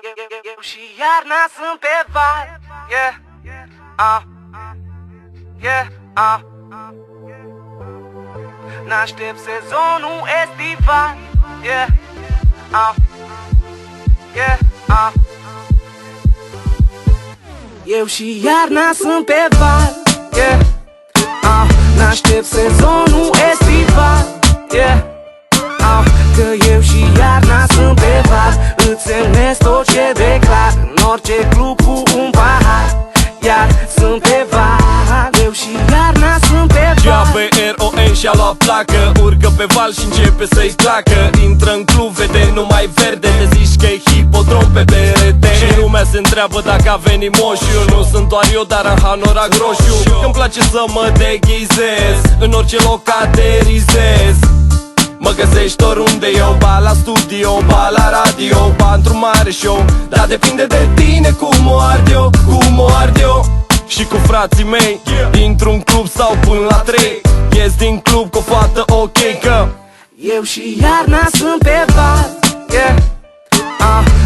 Eu și iarna sunt pe val. N-aștept sezonul estival. Eu și iarna sunt pe val. N-aștept sezonul estival. Că eu și iarna sunt pe val. Îți semnez tot ce declar în orice club cu un pahar. Iar sunt pe val. Eu și iarna sunt pe val. G-A-B-R-O-N și-a luat placă. Urcă pe val și începe să-i placă. Intră în club, vede numai verde. Te zici că e hipodrom pe BRT. Și lumea se întreabă dacă a venit moșiu. Nu sunt doar eu, dar am hanorac roșu. Că-mi place să mă deghizez. În orice loc aterizez. Mă găsești oriunde eu, ba la studio, ba la radio, ba într-un mare show. Dar depinde de tine cum o ard eu, cum o ard eu. Și cu frații mei, dintr-un club sau până la 3. Ies din club cu o fată ok, că eu și iarna sunt pe val.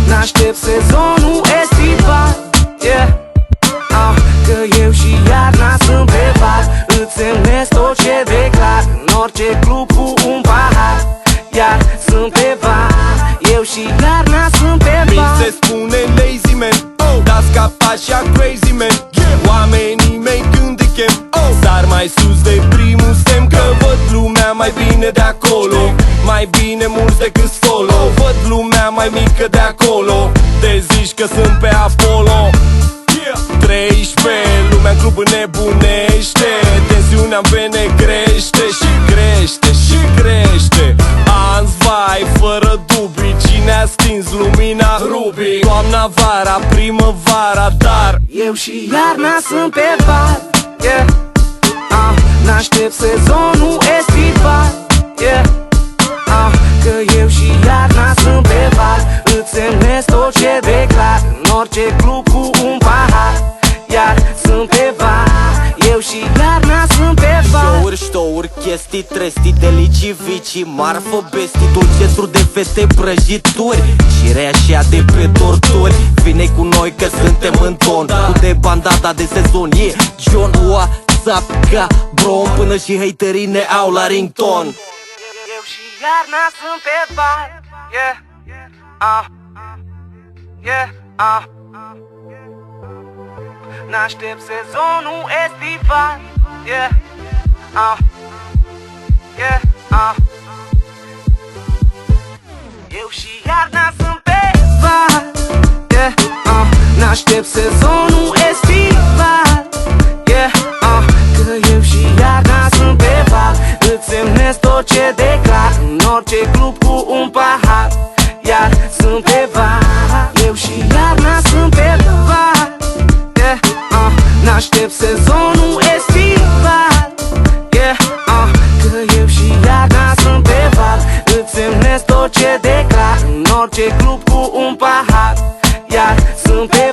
N-aștept sezonul estival. Că eu și iarna sunt pe val. Îți semnez tot ce declar în orice club cu un pahar. Iar sunt pe val. Eu și iarna sunt pe val. mi se spune lazy man, dar scap așa crazy man. Oamenii mei când îi chem, sar mai sus de primul semn. Că văd lumea mai bine de acolo, mai bine mulți decât solo. Văd lumea mai mică de acolo, te zici că sunt pe Apollo. 13, lumea în club înnebunește. Tensiunea în vene crește și crește și crește. Ans vai, fără dubii, cine a stins lumina rubii? Toamna, vara, primăvara, dar eu și iarna sunt pe val. N-aștept sezonul estival. Că eu și iarna sunt pe val. Îți semnez tot ce declar în orice club cu un pahar. Iar sunt pe val. Eu și iarna sunt pe val. Show-uri, ștouri, chestii, trestii, delicii, vicii, marfă, bestii, dulcețuri de fete, prăjituri și reașea de pe torturi. Vine cu noi că suntem în ton, cu de bandada de sezon. John, WhatsApp, ca brom, până și haterii ne au la rington. Eu și iarna sunt pe val. N-aștept sezonul estival. Eu și iarna sunt pe val. N-aștept sezonul estival. Că eu și iarna sunt pe val. Îți semnez tot ce declar în orice club cu un pahar. Iar sunt pe val. Eu și iarna sunt pe val. N-aștept sezonul estival. Că eu și iarna sunt pe val. Îți semnez tot ce declar în orice club cu un pahar. Iar sunt pe